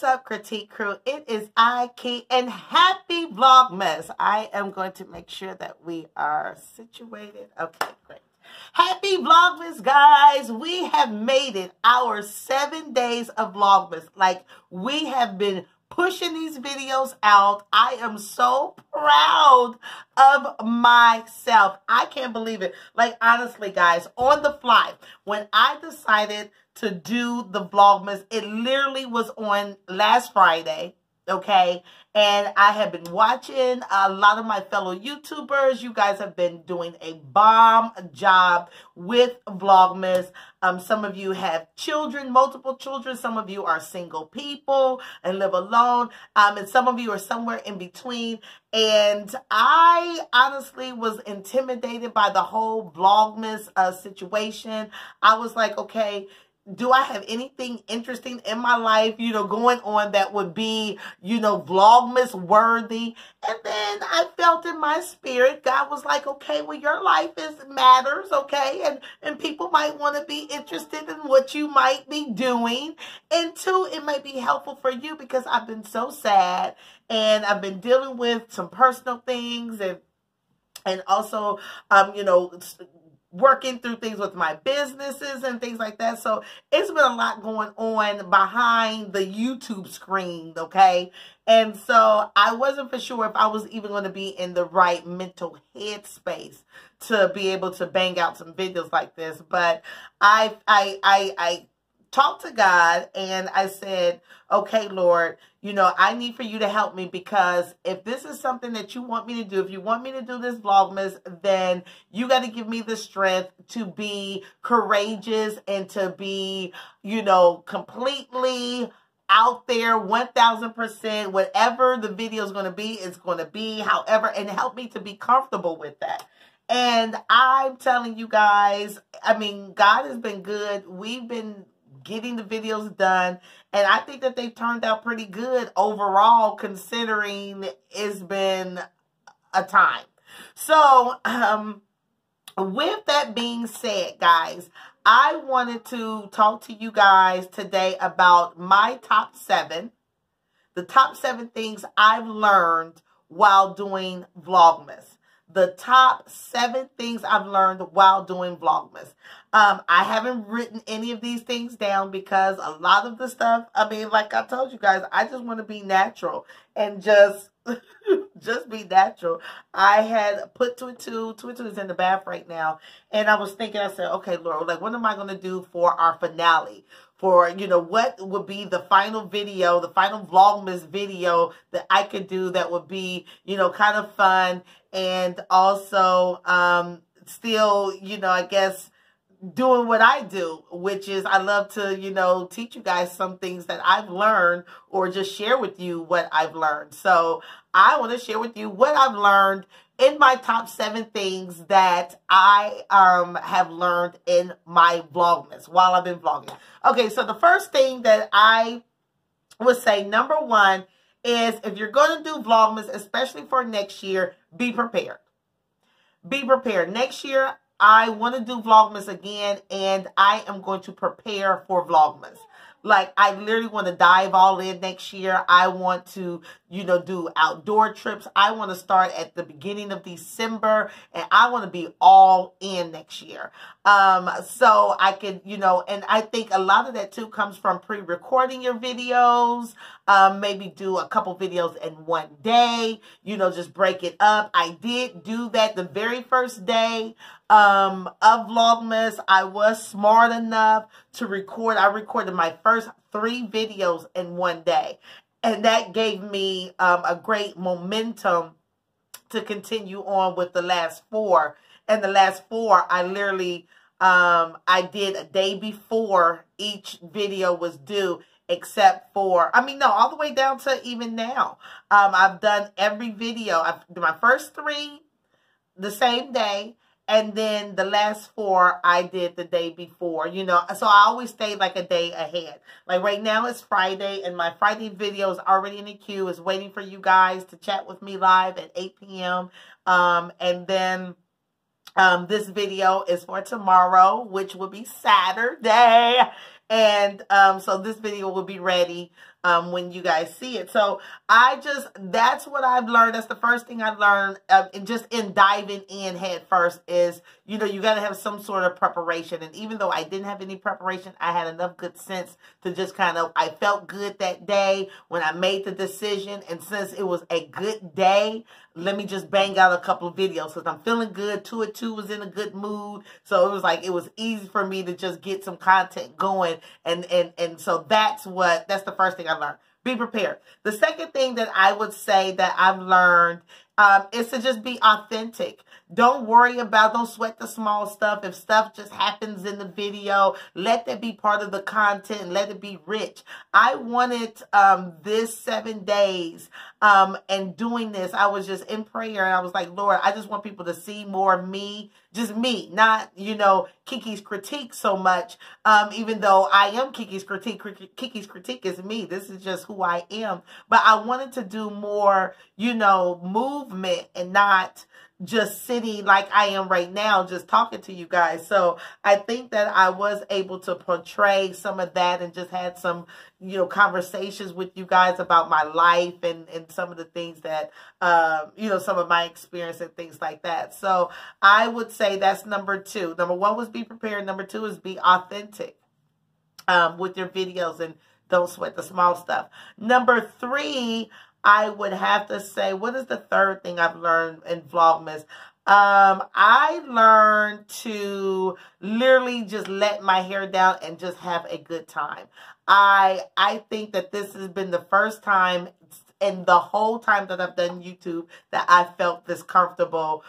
up, Critique Crew? It is I, Key, and happy Vlogmas. I am going to make sure that we are situated. Okay, great. Happy Vlogmas, guys. We have made it our 7 days of Vlogmas. Like, we have been pushing these videos out. I am so proud of myself. I can't believe it. Like, honestly, guys, on the fly, when I decided to do the Vlogmas, it literally was on last Friday, okay? And I have been watching a lot of my fellow YouTubers. You guys have been doing a bomb job with Vlogmas. Some of you have children, multiple children. Some of you are single people and live alone. And some of you are somewhere in between. And I honestly was intimidated by the whole Vlogmas situation. I was like, okay, do I have anything interesting in my life, going on that would be, Vlogmas worthy? And then I felt in my spirit, God was like, okay, well, your life matters, okay? And people might want to be interested in what you might be doing. And two, it might be helpful for you because I've been so sad and I've been dealing with some personal things and also, working through things with my businesses and things like that. So it's been a lot going on behind the YouTube screen, okay? And so I wasn't for sure if I was even going to be in the right mental headspace to be able to bang out some videos like this. But I talked to God and I said, okay, Lord, I need for you to help me, because if this is something that you want me to do, if you want me to do this Vlogmas, then you got to give me the strength to be courageous and to be, completely out there 1000%. Whatever the video is going to be, it's going to be, however, and help me to be comfortable with that. And I'm telling you guys, I mean, God has been good. We've been getting the videos done, and I think that they've turned out pretty good overall, considering it's been a time. So, with that being said, guys, I wanted to talk to you guys today about my top 7, the top 7 things I've learned while doing Vlogmas. The top 7 things I've learned while doing Vlogmas. I haven't written any of these things down because a lot of the stuff, I mean, like I told you guys, I just want to be natural and just be natural. I had put 2 is in the bath right now, and I was thinking, I said, okay, Lord, like, what am I going to do for our finale? For, what would be the final video, the final Vlogmas video that I could do that would be, kind of fun, and also still, I guess, doing what I do, which is I love to, teach you guys some things that I've learned, or just share with you what I've learned. So I want to share with you what I've learned in my top 7 things that I have learned in my Vlogmas while I've been vlogging. Okay, so the first thing that I would say, number 1, is if you're going to do Vlogmas, especially for next year, be prepared. Be prepared. Next year, I want to do Vlogmas again, and I am going to prepare for Vlogmas. Like, I literally want to dive all in next year. I want to, do outdoor trips. I want to start at the beginning of December, and I want to be all in next year. So I could, and I think a lot of that too comes from pre-recording your videos. Maybe do a couple videos in one day, just break it up. I did do that the very first day of Vlogmas. I was smart enough to record. I recorded my first 3 videos in one day, and that gave me a great momentum to continue on with the last 4. And the last 4, I literally I did a day before each video was due, except for, all the way down to even now. I've done every video. I've done my first 3 the same day, and then the last 4 I did the day before, So I always stay like a day ahead. Like right now it's Friday, and my Friday video is already in the queue. Is waiting for you guys to chat with me live at 8 p.m. And then this video is for tomorrow, which will be Saturday. And so this video will be ready when you guys see it. So that's what I've learned. That's the first thing I learned, just in diving in head first is, you know, you got to have some sort of preparation. And even though I didn't have any preparation, I had enough good sense to just kind of, I felt good that day when I made the decision. And since it was a good day, let me just bang out a couple of videos because I'm feeling good. 2 at 2 was in a good mood. So it was like, it was easy for me to just get some content going. And so that's the first thing I learned. Be prepared. The second thing that I would say that I've learned is to just be authentic. Don't sweat the small stuff. If stuff just happens in the video, let that be part of the content and let it be rich. I wanted this 7 days and doing this, I was just in prayer and I was like, Lord, I just want people to see more of me, just me, not, you know, Kiki's critique so much, even though I am Kiki's critique. Kiki's critique is me. This is just who I am. But I wanted to do more, you know, movement and not just sitting like I am right now, just talking to you guys. So I think that I was able to portray some of that and just had some, you know, conversations with you guys about my life and some of the things that, you know, some of my experience and things like that. So I would say that's number 2. Number 1 was be prepared. Number 2 is be authentic with your videos and don't sweat the small stuff. Number 3, I would have to say, what is the third thing I've learned in Vlogmas? I learned to literally just let my hair down and just have a good time. I think that this has been the first time in the whole time that I've done YouTube that I felt this comfortable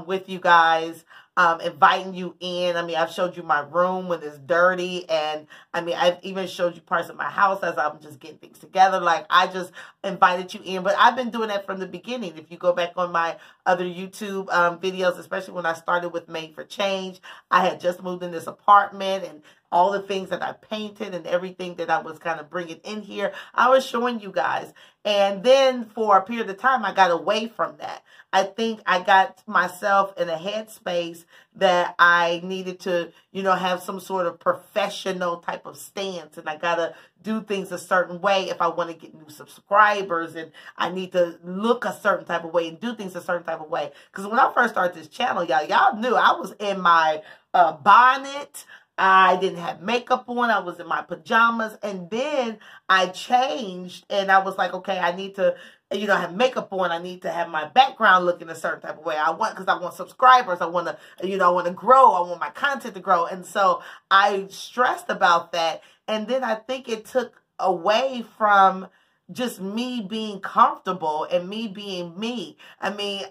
with you guys, inviting you in. I mean, I've showed you my room when it's dirty, and I mean, I've even showed you parts of my house as I'm just getting things together. Like, I just invited you in, but I've been doing that from the beginning. If you go back on my other YouTube videos, especially when I started with Made for Change, I had just moved in this apartment, and all the things that I painted and everything that I was kind of bringing in here, I was showing you guys. And then for a period of time, I got away from that. I think I got myself in a headspace that I needed to, you know, have some sort of professional type of stance. And I got to do things a certain way if I want to get new subscribers. And I need to look a certain type of way and do things a certain type of way. Because when I first started this channel, y'all knew I was in my bonnet. I didn't have makeup on. I was in my pajamas. And then I changed and I was like, okay, I need to, you know, have makeup on. I need to have my background looking a certain type of way. Because I want subscribers. I want to, you know, I want to grow. I want my content to grow. And so I stressed about that. And then I think it took away from just me being comfortable and me being me. I mean,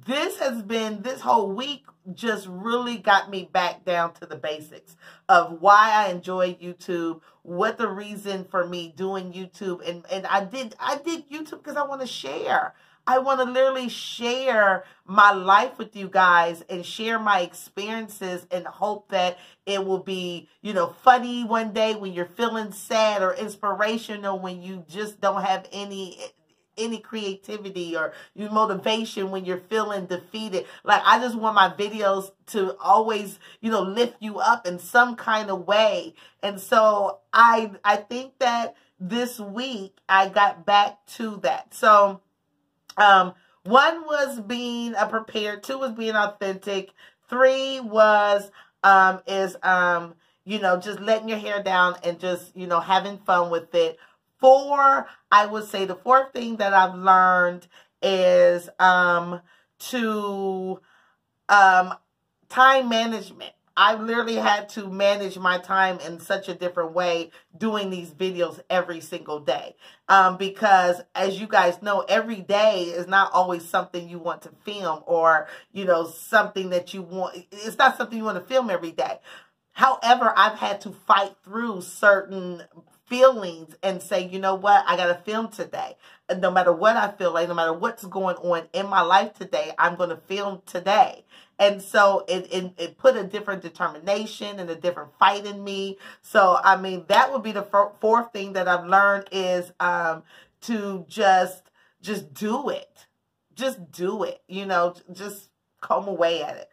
this whole week just really got me back down to the basics of why I enjoy YouTube, what the reason for me doing YouTube. And I did YouTube because I want to share. I want to literally share my life with you guys and share my experiences and hope that it will be, you know, funny one day when you're feeling sad, or inspirational when you just don't have any creativity, or your motivation when you're feeling defeated. Like, I just want my videos to always, you know, lift you up in some kind of way. And so I think this week I got back to that. So, 1 was being prepared, 2 was being authentic, 3 was, you know, just letting your hair down and just, you know, having fun with it. 4, I would say the 4th thing that I've learned is, time management. I literally had to manage my time in such a different way doing these videos every single day. Because as you guys know, every day is not always something you want to film, or, you know, something that you want. It's not something you want to film every day. However, I've had to fight through certain feelings and say, you know what, I got to film today. And no matter what I feel like, no matter what's going on in my life today, I'm going to film today. And so it put a different determination and a different fight in me. So, I mean, that would be the 4th thing that I've learned is to just do it. Just do it. You know, just comb away at it.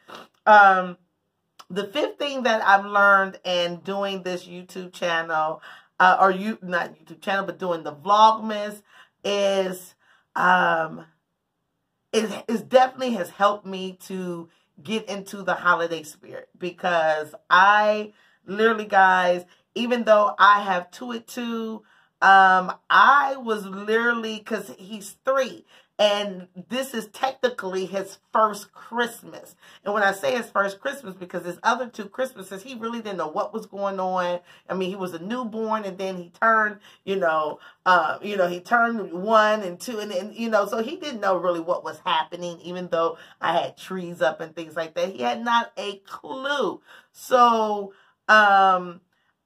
The 5th thing that I've learned in doing this YouTube channel or not YouTube channel, but doing the Vlogmas is, it definitely has helped me to get into the holiday spirit, because I literally, guys, even though I have two at two, I was literally, because he's 3, and this is technically his first Christmas. And when I say his first Christmas, because his other 2 Christmases, he really didn't know what was going on. I mean, he was a newborn, and then he turned, he turned 1 and 2, and so he didn't know really what was happening, even though I had trees up and things like that. He had not a clue. So,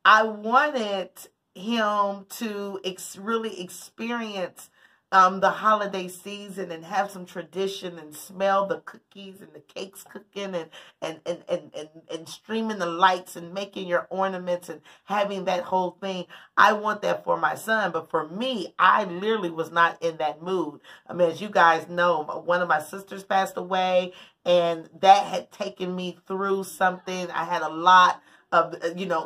I wanted him to really experience the holiday season and have some tradition and smell the cookies and the cakes cooking and streaming the lights and making your ornaments and having that whole thing. I want that for my son, but for me, I literally was not in that mood. I mean, as you guys know, one of my sisters passed away, and that had taken me through something. I had a lot of,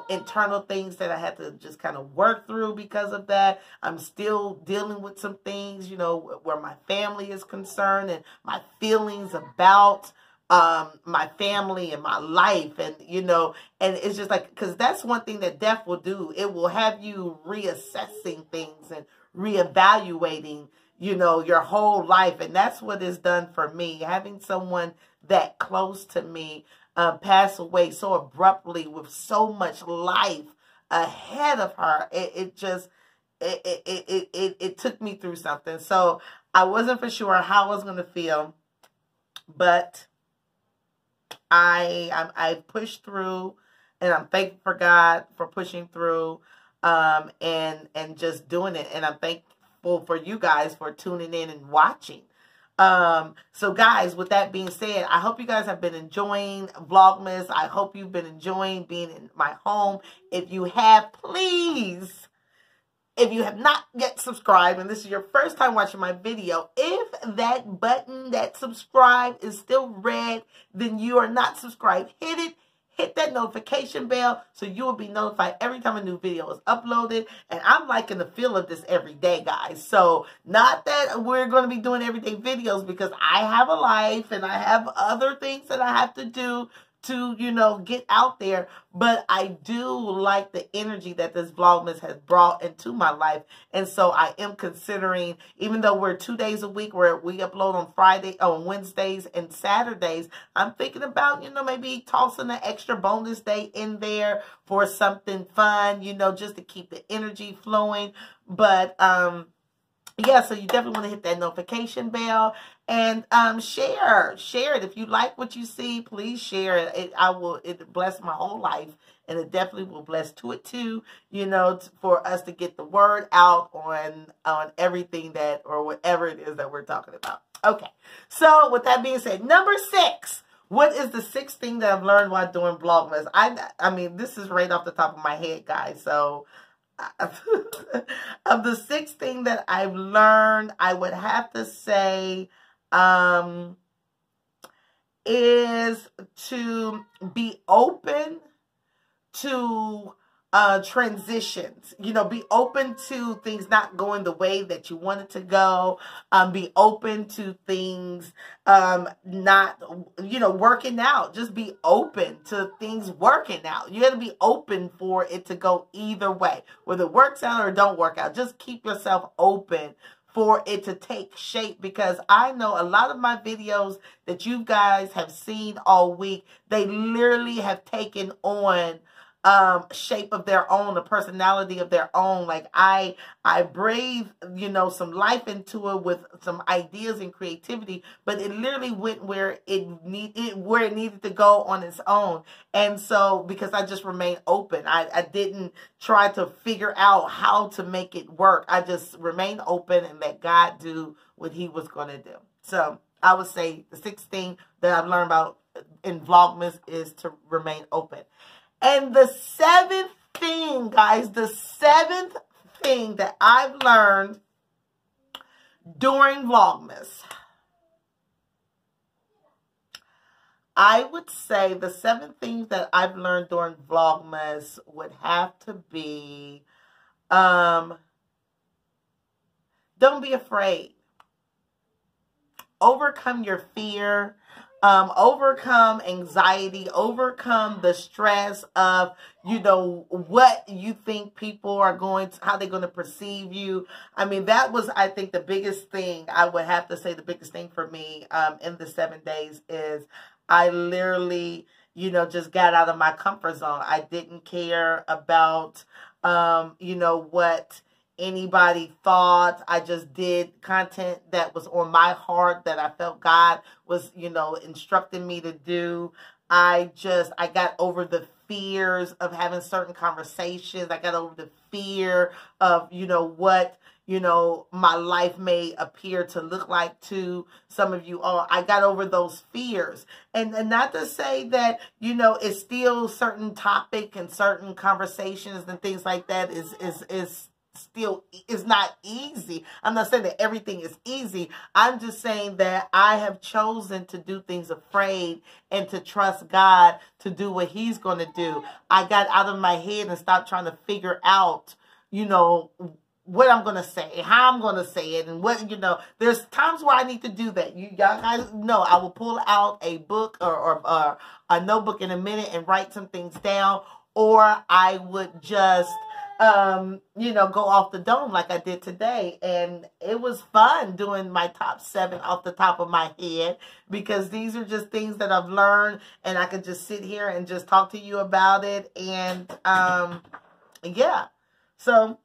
internal things that I had to just kind of work through because of that. I'm still dealing with some things, where my family is concerned, and my feelings about my family and my life, and, and it's just like, because that's one thing that death will do. It will have you reassessing things and reevaluating, your whole life. And that's what it's done for me. Having someone that close to me pass away so abruptly with so much life ahead of her, it took me through something. So I wasn't for sure how I was going to feel, but I pushed through, and I'm thankful for God for pushing through, and just doing it. And I'm thankful for you guys for tuning in and watching. So guys, with that being said, I hope you guys have been enjoying Vlogmas. I hope you've been enjoying being in my home. If you have, please, if you have not yet subscribed, and this is your first time watching my video, if that button, that subscribe, is still red, then you are not subscribed. Hit it. Hit that notification bell so you will be notified every time a new video is uploaded. And I'm liking the feel of this every day, guys. So not that we're going to be doing everyday videos, because I have a life and I have other things that I have to do to, get out there. But I do like the energy that this Vlogmas has brought into my life. And so I am considering, even though we're 2 days a week where we upload on Wednesdays and Saturdays, I'm thinking about, maybe tossing an extra bonus day in there for something fun, just to keep the energy flowing. But, yeah, so you definitely want to hit that notification bell and share it. If you like what you see, please share it. It bless my whole life, and it definitely will bless to it too, for us to get the word out on everything that, or whatever it is that we're talking about. Okay, so with that being said, number 6. What is the 6th thing that I've learned while doing Vlogmas? I mean, this is right off the top of my head, guys. So of the 6th thing that I've learned, I would have to say is to be open to transitions. Be open to things not going the way that you want it to go. Be open to things not, working out. Just be open to things working out. You got to be open for it to go either way, whether it works out or don't work out. Just keep yourself open for it to take shape, because I know a lot of my videos that you guys have seen all week, they literally have taken on shape of their own, a personality of their own. Like I breathed, some life into it with some ideas and creativity, but it literally went where it needed to go on its own. And so, because I just remained open, I didn't try to figure out how to make it work. I just remained open and let God do what He was going to do. So I would say the 6th thing that I've learned about in Vlogmas is to remain open. And the 7th thing, guys, the 7th thing that I've learned during Vlogmas, I would say the 7th thing that I've learned during Vlogmas would have to be Don't be afraid. Overcome your fear. Overcome anxiety, overcome the stress of, you know, what you think people are going to, how they're going to perceive you. I mean, that was, I think, the biggest thing. I would have to say the biggest thing for me in the 7 days is I literally, you know, just got out of my comfort zone. I didn't care about, you know, what anybody thought. I just did content that was on my heart, that I felt God was, you know, instructing me to do. I got over the fears of having certain conversations. I got over the fear of, you know, what, you know, my life may appear to look like to some of you all. I got over those fears. And not to say that, you know, it's still certain topic and certain conversations and things like that is still is not easy. I'm not saying that everything is easy. I'm just saying that I have chosen to do things afraid and to trust God to do what He's going to do. I got out of my head and stopped trying to figure out, you know, what I'm going to say, how I'm going to say it, and what, you know, there's times where I need to do that. Y'all guys know I will pull out a book or a notebook in a minute and write some things down, or I would just you know, go off the dome like I did today. And it was fun doing my top 7 off the top of my head, because these are just things that I've learned, and I could just sit here and just talk to you about it. And yeah. So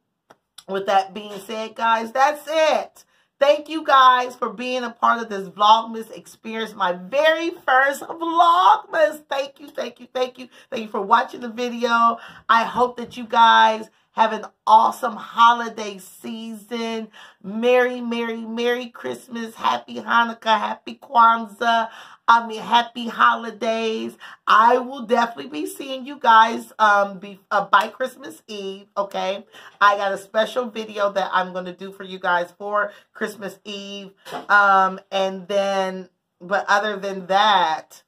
with that being said, guys, that's it. Thank you guys for being a part of this Vlogmas experience, my very first Vlogmas. Thank you, thank you, thank you. Thank you for watching the video. I hope that you guys have an awesome holiday season. Merry, Merry, Merry Christmas. Happy Hanukkah. Happy Kwanzaa. Happy holidays. I will definitely be seeing you guys by Christmas Eve, okay? I got a special video that I'm going to do for you guys for Christmas Eve. And then, but other than that,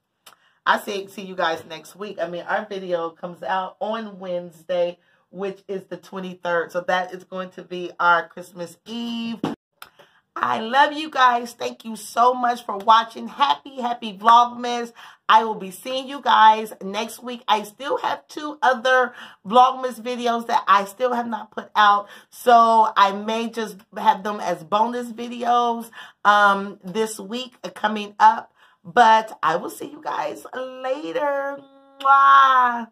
I say see you guys next week. I mean, our video comes out on Wednesday, which is the 23rd. So that is going to be our Christmas Eve. I love you guys. Thank you so much for watching. Happy, happy Vlogmas. I will be seeing you guys next week. I still have 2 other Vlogmas videos that I still have not put out. So I may just have them as bonus videos this week coming up. But I will see you guys later. Mwah.